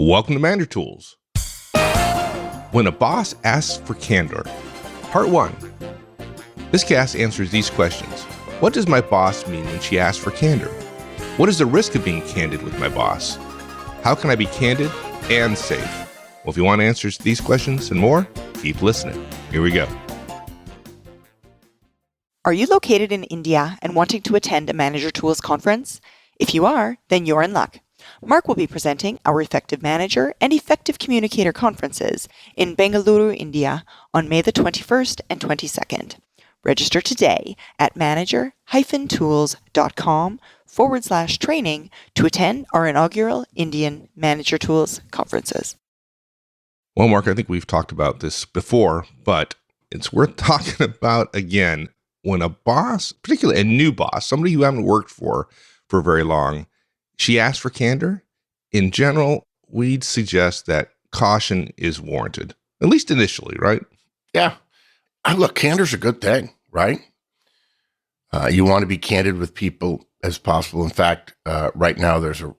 Welcome to Manager Tools. When a boss asks for candor. Part 1. This cast answers these questions. What does my boss mean when she asks for candor? What is the risk of being candid with my boss? How can I be candid and safe? Well, if you want answers to these questions and more, keep listening. Here we go. Are you located in India and wanting to attend a Manager Tools conference? If you are, then you're in luck. Mark will be presenting our Effective Manager and Effective Communicator conferences in Bengaluru, India on May the 21st and 22nd. Register today at manager-tools.com/training to attend our inaugural Indian Manager Tools conferences. Well, Mark, I think we've talked about this before, but it's worth talking about again. When a boss, particularly a new boss, somebody you haven't worked for very long, she asks for candor, in general, we'd suggest that caution is warranted, at least initially, right? Yeah. Look, candor's a good thing, right? You want to be candid with people as possible. In fact, right now there's a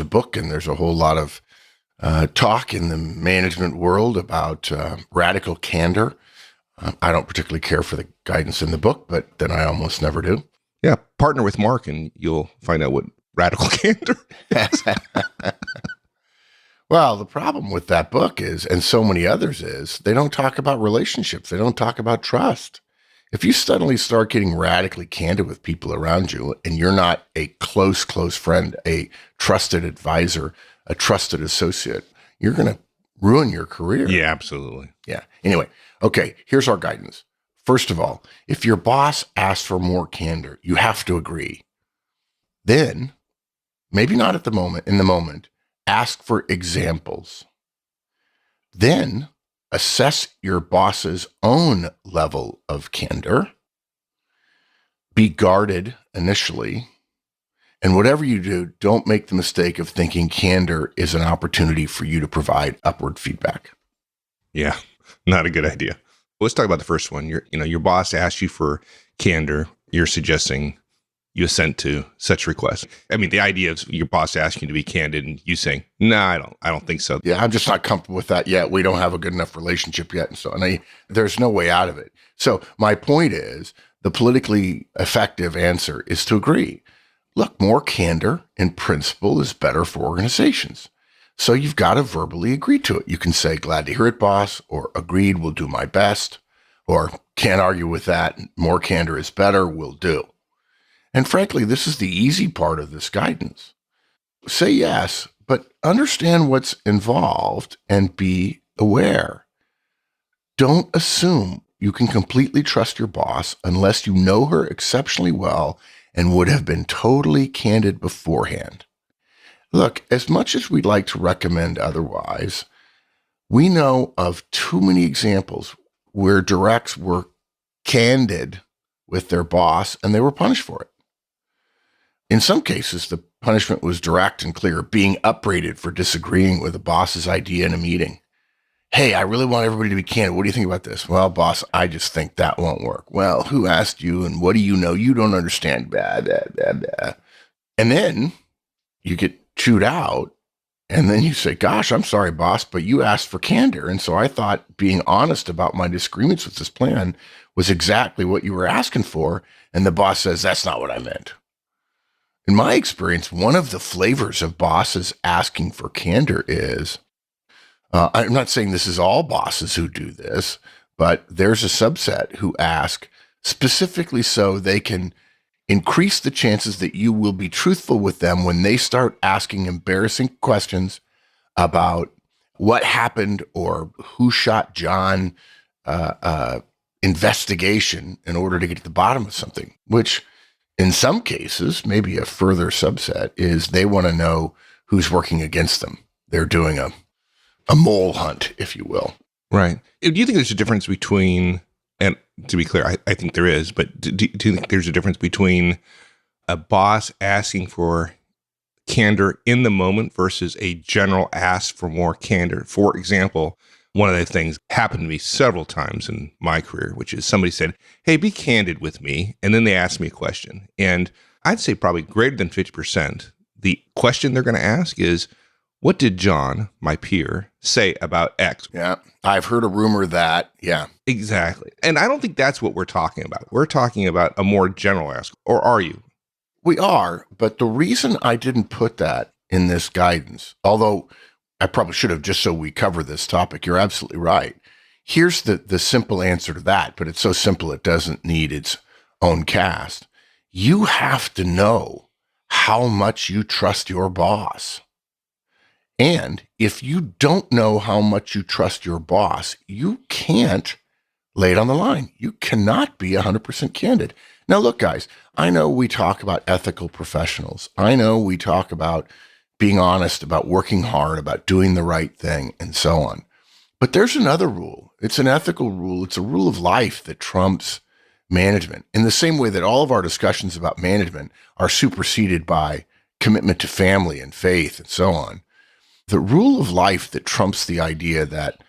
book and there's a whole lot of talk in the management world about radical candor. I don't particularly care for the guidance in the book, but then I almost never do. Yeah, partner with Mark and you'll find out what radical candor is. Well, the problem with that book is, and so many others is, they don't talk about relationships. They don't talk about trust. If you suddenly start getting radically candid with people around you and you're not a close friend, a trusted advisor, a trusted associate, you're going to ruin your career. Yeah, absolutely. Yeah. Anyway, okay, here's our guidance. First of all, if your boss asks for more candor, you have to agree. Then, maybe not in the moment, ask for examples. Then, assess your boss's own level of candor. Be guarded initially. And whatever you do, don't make the mistake of thinking candor is an opportunity for you to provide upward feedback. Yeah, not a good idea. Let's talk about the first one. Your boss asks you for candor. You're suggesting you assent to such request. I mean, the idea of your boss asking you to be candid and you saying, "No, I don't think so." Yeah, I'm just not comfortable with that yet. We don't have a good enough relationship yet, and so there's no way out of it. So my point is, the politically effective answer is to agree. Look, more candor in principle is better for organizations. So you've got to verbally agree to it. You can say, "Glad to hear it, boss," or "Agreed, will do my best," or "Can't argue with that. More candor is better, will do." And frankly, this is the easy part of this guidance. Say yes, but understand what's involved and be aware. Don't assume you can completely trust your boss unless you know her exceptionally well and would have been totally candid beforehand. Look, as much as we'd like to recommend otherwise, we know of too many examples where directs were candid with their boss and they were punished for it. In some cases, the punishment was direct and clear, being upbraided for disagreeing with a boss's idea in a meeting. "Hey, I really want everybody to be candid. What do you think about this?" "Well, boss, I just think that won't work." "Well, who asked you? And what do you know? You don't understand." Blah, blah, blah, blah. And then you get chewed out. And then you say, "Gosh, I'm sorry, boss, but you asked for candor. And so I thought being honest about my disagreements with this plan was exactly what you were asking for." And the boss says, "That's not what I meant." In my experience, one of the flavors of bosses asking for candor is, I'm not saying this is all bosses who do this, but there's a subset who ask specifically so they can increase the chances that you will be truthful with them when they start asking embarrassing questions about what happened or who shot John, investigation in order to get to the bottom of something, which in some cases, maybe a further subset is they want to know who's working against them. They're doing a mole hunt, if you will. Right. Do you think there's a difference between, and to be clear, I think there is, but do you think there's a difference between a boss asking for candor in the moment versus a general ask for more candor? For example, one of the things happened to me several times in my career, which is somebody said, "Hey, be candid with me." And then they asked me a question. And I'd say probably greater than 50%, the question they're going to ask is, What did John, my peer, say about X? Yeah. I've heard a rumor that, yeah. Exactly. And I don't think that's what we're talking about. We're talking about a more general ask. Or are you? We are, but the reason I didn't put that in this guidance, although I probably should have just so we cover this topic, you're absolutely right. Here's the simple answer to that, but it's so simple it doesn't need its own cast. You have to know how much you trust your boss. And if you don't know how much you trust your boss, you can't lay it on the line. You cannot be 100% candid. Now, look, guys, I know we talk about ethical professionals. I know we talk about being honest, about working hard, about doing the right thing, and so on. But there's another rule. It's an ethical rule. It's a rule of life that trumps management in the same way that all of our discussions about management are superseded by commitment to family and faith and so on. The rule of life that trumps the idea that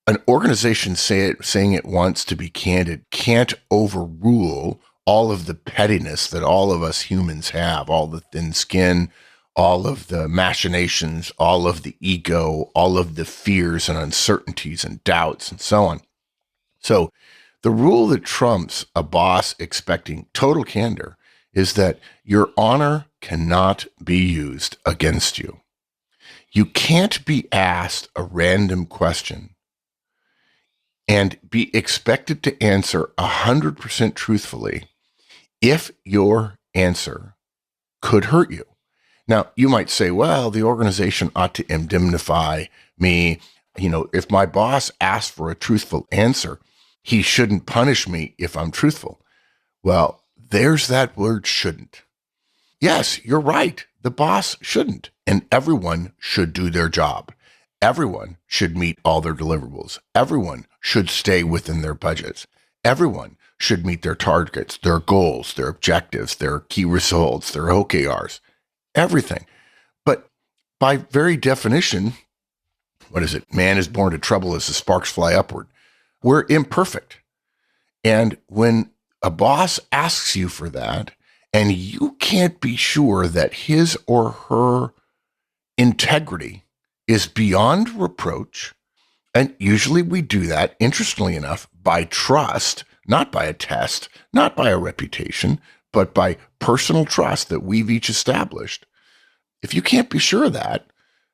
an organization saying it wants to be candid can't overrule all of the pettiness that all of us humans have, all the thin skin, all of the machinations, all of the ego, all of the fears and uncertainties and doubts and so on. So the rule that trumps a boss expecting total candor is that your honor cannot be used against you. You can't be asked a random question and be expected to answer 100% truthfully if your answer could hurt you. Now, you might say, well, the organization ought to indemnify me. If my boss asks for a truthful answer, he shouldn't punish me if I'm truthful. Well, there's that word shouldn't. Yes, you're right. The boss shouldn't. And everyone should do their job. Everyone should meet all their deliverables. Everyone should stay within their budgets. Everyone should meet their targets, their goals, their objectives, their key results, their OKRs, everything. But by very definition, what is it? Man is born to trouble as the sparks fly upward. We're imperfect. And when a boss asks you for that, and you can't be sure that his or her integrity is beyond reproach, and usually we do that, interestingly enough, by trust, not by a test, not by a reputation, but by personal trust that we've each established. If you can't be sure of that,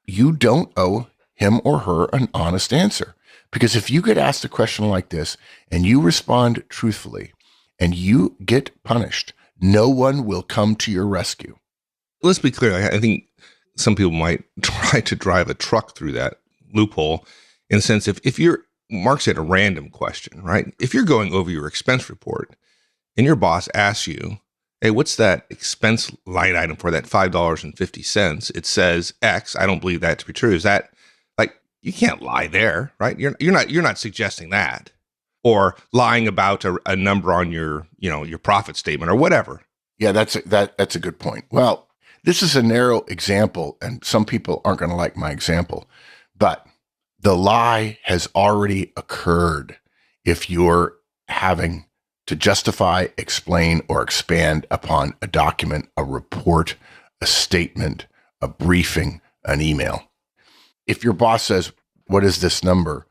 you don't owe him or her an honest answer. Because if you get asked a question like this and you respond truthfully and you get punished, no one will come to your rescue. Let's be clear. I think some people might try to drive a truck through that loophole in the sense if you're, Mark said a random question, right? If you're going over your expense report and your boss asks you, hey, what's that expense line item for that $5.50? It says X. I don't believe that to be true. Is that like, you can't lie there, right? You're not suggesting that, or lying about a number on your profit statement or whatever. Yeah, that's a good point. Well, this is a narrow example, and some people aren't going to like my example, but the lie has already occurred if you're having to justify, explain, or expand upon a document, a report, a statement, a briefing, an email. If your boss says, what is this number?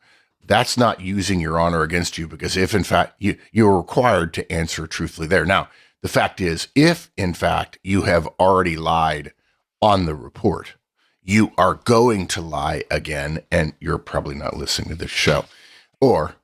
That's not using your honor against you, because if in fact you're required to answer truthfully there. Now, the fact is, if in fact you have already lied on the report, you are going to lie again, and you're probably not listening to this show. Or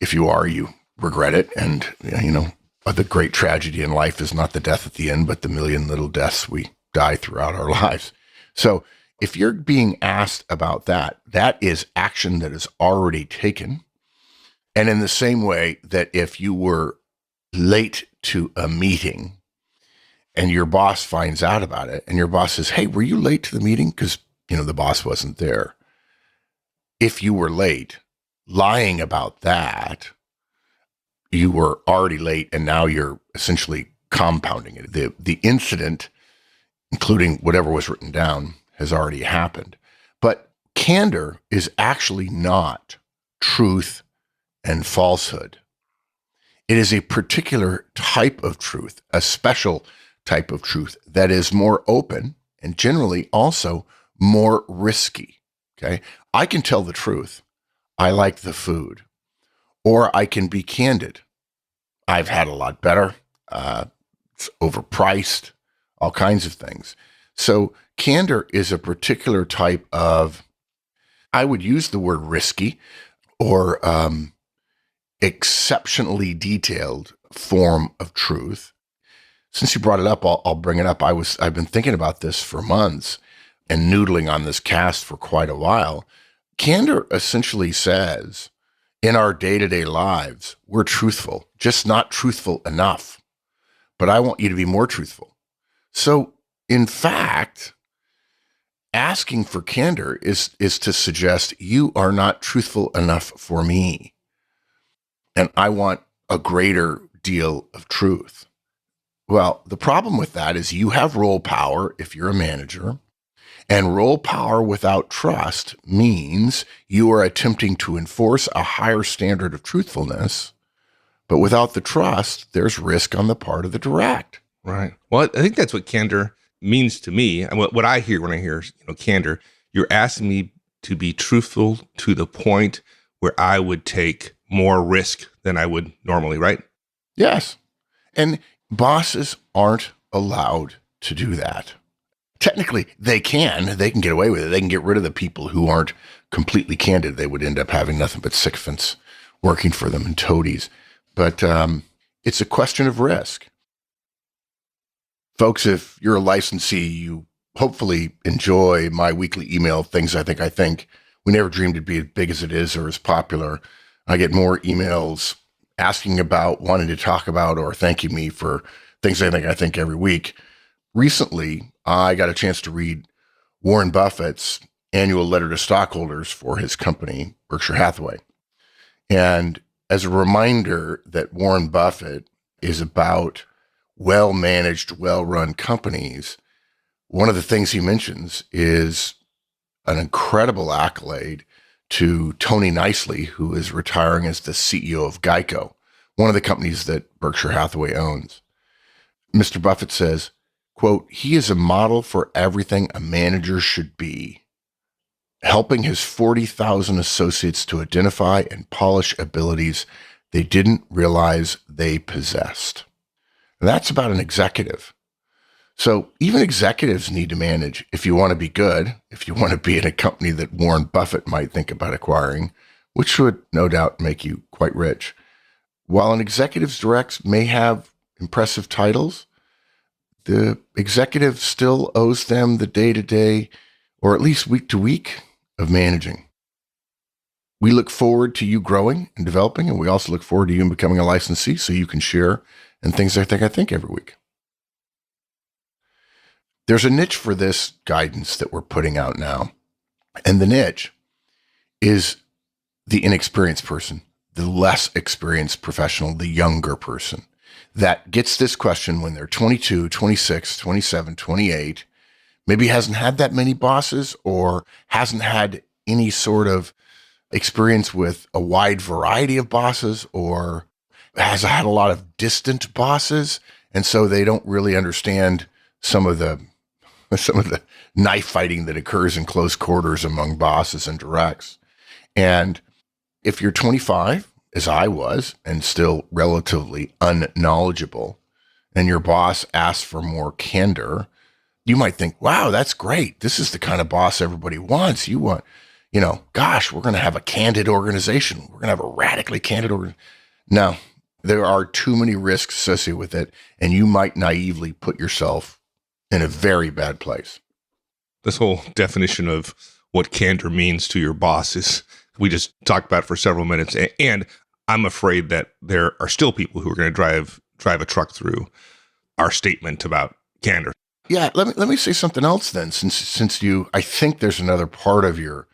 if you are, you regret it. And, the great tragedy in life is not the death at the end, but the million little deaths we die throughout our lives. So if you're being asked about that, that is action that is already taken. And in the same way that if you were late to a meeting and your boss finds out about it and your boss says, hey, were you late to the meeting? Because, the boss wasn't there. If you were late, lying about that, you were already late and now you're essentially compounding it. The incident, including whatever was written down, has already happened. But candor is actually not truth and falsehood. It is a particular type of truth, a special type of truth that is more open and generally also more risky. Okay. I can tell the truth. I like the food. Or I can be candid. I've had a lot better. It's overpriced, all kinds of things. So candor is a particular type of, I would use the word risky or exceptionally detailed form of truth. Since you brought it up, I'll bring it up. I've been thinking about this for months and noodling on this cast for quite a while. Candor essentially says, in our day-to-day lives, we're truthful, just not truthful enough. But I want you to be more truthful. So, in fact, asking for candor is to suggest you are not truthful enough for me. And I want a greater deal of truth. Well, the problem with that is you have role power if you're a manager. And role power without trust means you are attempting to enforce a higher standard of truthfulness, but without the trust, there's risk on the part of the direct. Right. Well, I think that's what candor means to me. And what I hear when I hear candor, you're asking me to be truthful to the point where I would take more risk than I would normally, right? Yes. And bosses aren't allowed to do that. Technically, they can get away with it. They can get rid of the people who aren't completely candid. They would end up having nothing but sycophants working for them and toadies. But it's a question of risk. Folks, if you're a licensee, you hopefully enjoy my weekly email, Things I Think. We never dreamed it'd be as big as it is or as popular. I get more emails asking about, wanting to talk about, or thanking me for Things I Think every week. Recently, I got a chance to read Warren Buffett's annual letter to stockholders for his company, Berkshire Hathaway. And as a reminder that Warren Buffett is about well-managed, well-run companies, one of the things he mentions is an incredible accolade to Tony Nicely, who is retiring as the CEO of Geico, one of the companies that Berkshire Hathaway owns. Mr. Buffett says, quote, he is a model for everything a manager should be, helping his 40,000 associates to identify and polish abilities they didn't realize they possessed. And that's about an executive. So even executives need to manage if you want to be good, if you want to be in a company that Warren Buffett might think about acquiring, which would no doubt make you quite rich. While an executive's directs may have impressive titles, the executive still owes them the day-to-day, or at least week-to-week, of managing. We look forward to you growing and developing, and we also look forward to you becoming a licensee so you can share in Things I Think every week. There's a niche for this guidance that we're putting out now, and the niche is the inexperienced person, the less experienced professional, the younger person that gets this question when they're 22, 26, 27, 28, maybe hasn't had that many bosses or hasn't had any sort of experience with a wide variety of bosses or has had a lot of distant bosses. And so they don't really understand some of the knife fighting that occurs in close quarters among bosses and directs. And if you're 25, as I was, and still relatively unknowledgeable, and your boss asks for more candor, you might think, wow, that's great. This is the kind of boss everybody wants. You want, gosh, we're going to have a candid organization. We're going to have a radically candid organization. No, there are too many risks associated with it, and you might naively put yourself in a very bad place. This whole definition of what candor means to your boss is, we just talked about it for several minutes, and I'm afraid that there are still people who are going to drive a truck through our statement about candor. Yeah, let me say something else then, since I think there's another part of your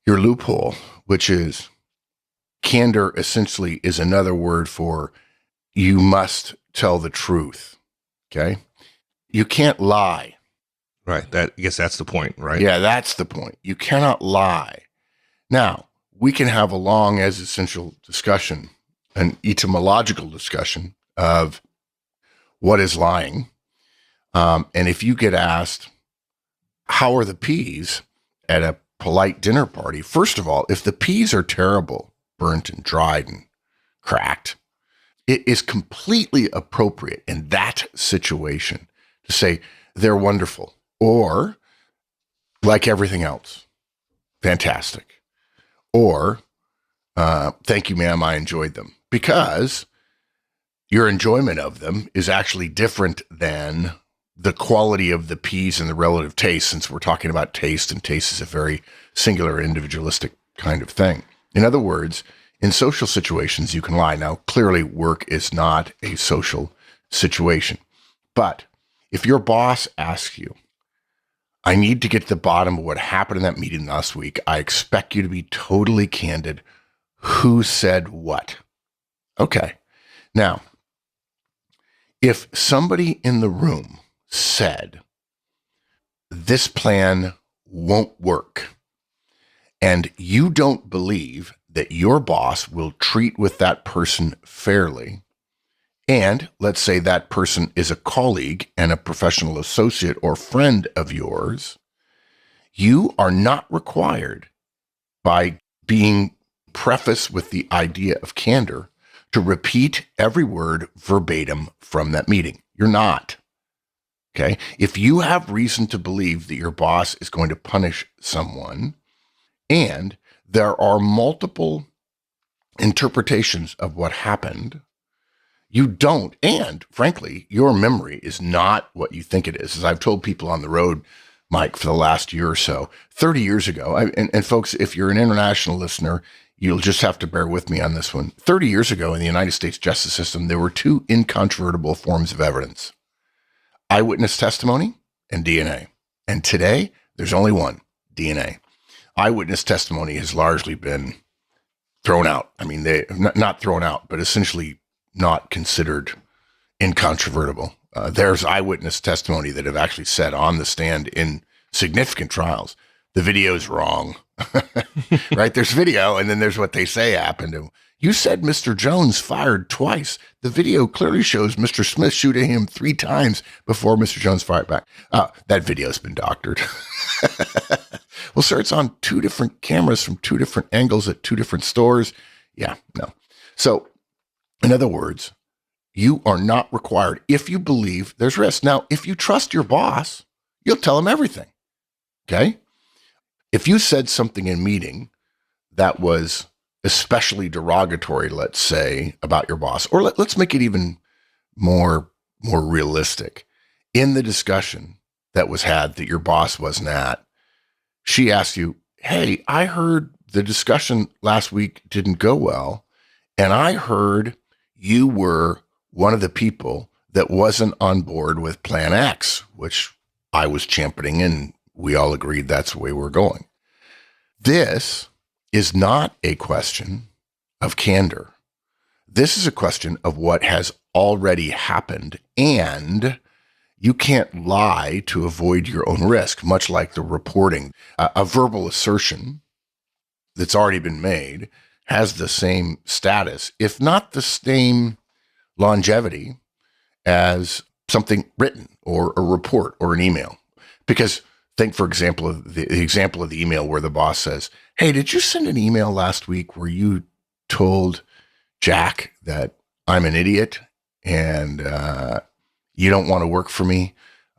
loophole, which is candor essentially is another word for you must tell the truth. Okay? You can't lie. Right. I guess that's the point, right? Yeah, that's the point. You cannot lie. Now, we can have a long existential discussion, an etymological discussion of what is lying. And if you get asked, How are the peas at a polite dinner party? First of all, if the peas are terrible, burnt and dried and cracked, it is completely appropriate in that situation to say they're wonderful, or like everything else, fantastic, or thank you, ma'am, I enjoyed them, because your enjoyment of them is actually different than the quality of the peas and the relative taste, since we're talking about taste, and taste is a very singular, individualistic kind of thing. In other words, in social situations, you can lie. Now, clearly, work is not a social situation. But if your boss asks you, I need to get to the bottom of what happened in that meeting last week, I expect you to be totally candid. Who said what? Okay. Now, if somebody in the room said, this plan won't work, and you don't believe that your boss will treat with that person fairly, and let's say that person is a colleague and a professional associate or friend of yours, you are not required, by being prefaced with the idea of candor, to repeat every word verbatim from that meeting. You're not. Okay? If you have reason to believe that your boss is going to punish someone, and there are multiple interpretations of what happened, you don't, and frankly, your memory is not what you think it is. As I've told people on the road, Mike, for the last year or so, 30 years ago, and folks, if you're an international listener, you'll just have to bear with me on this one. 30 years ago in the United States justice system, there were two incontrovertible forms of evidence: eyewitness testimony and DNA. And today, there's only one: DNA. Eyewitness testimony has largely been thrown out. I mean, they not thrown out, but essentially not considered incontrovertible. There's eyewitness testimony that have actually said on the stand in significant trials, the video's wrong, right? There's video, and then there's what they say happened. You said Mr. Jones fired twice. The video clearly shows Mr. Smith shooting him 3 times before Mr. Jones fired back. That video's been doctored. Well, sir, it's on 2 different cameras from 2 different angles at 2 different stores. Yeah, no. So, in other words, you are not required if you believe there's risk. Now, if you trust your boss, you'll tell him everything. Okay? If you said something in meeting that was especially derogatory, let's say, about your boss, or let's make it even more realistic. In the discussion that was had that your boss wasn't at, she asked you, hey, I heard the discussion last week didn't go well, and I heard you were one of the people that wasn't on board with Plan X, which I was championing, and we all agreed that's the way we're going. This is not a question of candor. This is a question of what has already happened, and you can't lie to avoid your own risk, much like the reporting. A verbal assertion that's already been made has the same status, if not the same longevity, as something written or a report or an email. Because think, for example, of the example of the email where the boss says, hey, did you send an email last week where you told Jack that I'm an idiot and you don't want to work for me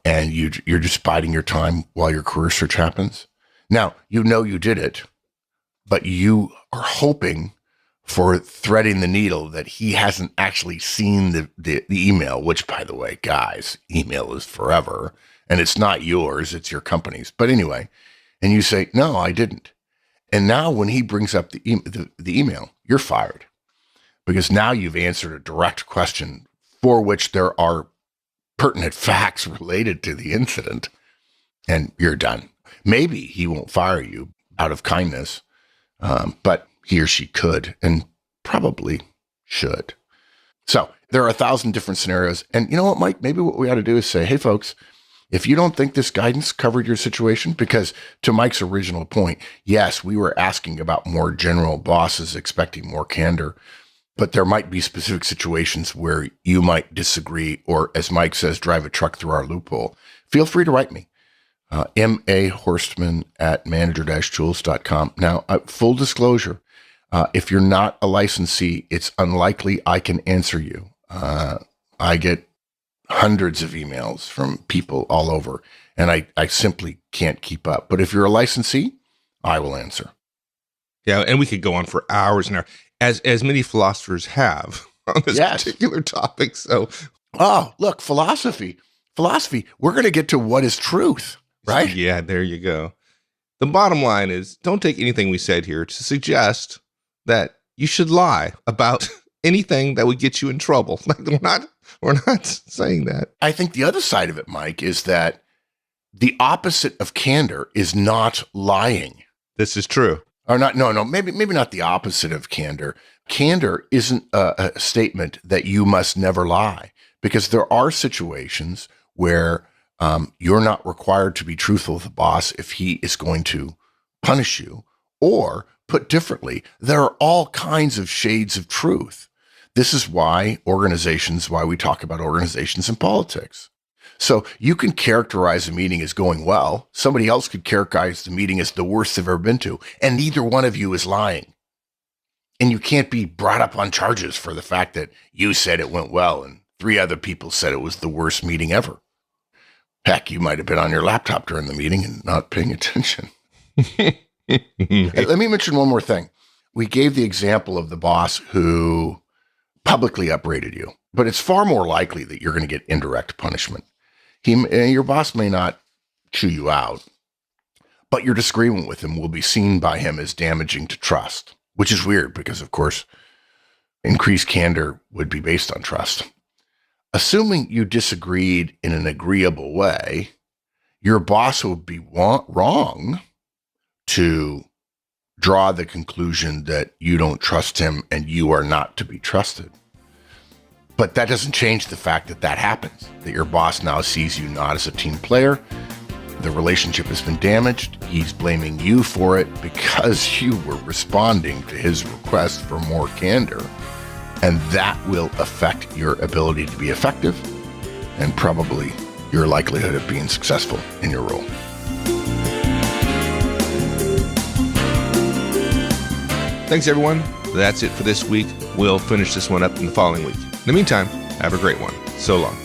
and you're just biding your time while your career search happens? Now, you know you did it, but you are hoping for threading the needle that he hasn't actually seen the email, which, by the way, guys, email is forever. And it's not yours, it's your company's. But anyway, and you say, no, I didn't. And now when he brings up the email, you're fired. Because now you've answered a direct question for which there are pertinent facts related to the incident, and you're done. Maybe he won't fire you out of kindness, but he or she could and probably should. So there are 1,000 different scenarios. And you know what, Mike? Maybe what we ought to do is say, hey, folks, if you don't think this guidance covered your situation, because to Mike's original point, yes, we were asking about more general bosses expecting more candor, but there might be specific situations where you might disagree, or as Mike says, drive a truck through our loophole. Feel free to write me. mahorstman@manager-tools.com. Now, full disclosure, if you're not a licensee, it's unlikely I can answer you. I get hundreds of emails from people all over, and I simply can't keep up. But if you're a licensee, I will answer. Yeah, and we could go on for hours and hours, as many philosophers have on this particular topic. So, look, philosophy. We're going to get to what is truth, right? Yeah, there you go. The bottom line is, don't take anything we said here to suggest that you should lie about anything that would get you in trouble. Like, we're not saying that. I think the other side of it, Mike, is that the opposite of candor is not lying. This is true. Or not? No. Maybe not the opposite of candor. Candor isn't a statement that you must never lie, because there are situations where you're not required to be truthful with the boss if he is going to punish you. Or, put differently, there are all kinds of shades of truth. This is why we talk about organizations and politics. So you can characterize a meeting as going well. Somebody else could characterize the meeting as the worst they've ever been to, and neither one of you is lying. And you can't be brought up on charges for the fact that you said it went well and 3 other people said it was the worst meeting ever. Heck, you might have been on your laptop during the meeting and not paying attention. Hey, let me mention one more thing. We gave the example of the boss who publicly upbraided you, but it's far more likely that you're going to get indirect punishment. Your boss may not chew you out, but your disagreement with him will be seen by him as damaging to trust, which is weird because, of course, increased candor would be based on trust. Assuming you disagreed in an agreeable way, your boss would be wrong to draw the conclusion that you don't trust him and you are not to be trusted. But that doesn't change the fact that happens, that your boss now sees you not as a team player. The relationship has been damaged. He's blaming you for it because you were responding to his request for more candor. And that will affect your ability to be effective and probably your likelihood of being successful in your role. Thanks, everyone. That's it for this week. We'll finish this one up in the following week. In the meantime, have a great one. So long.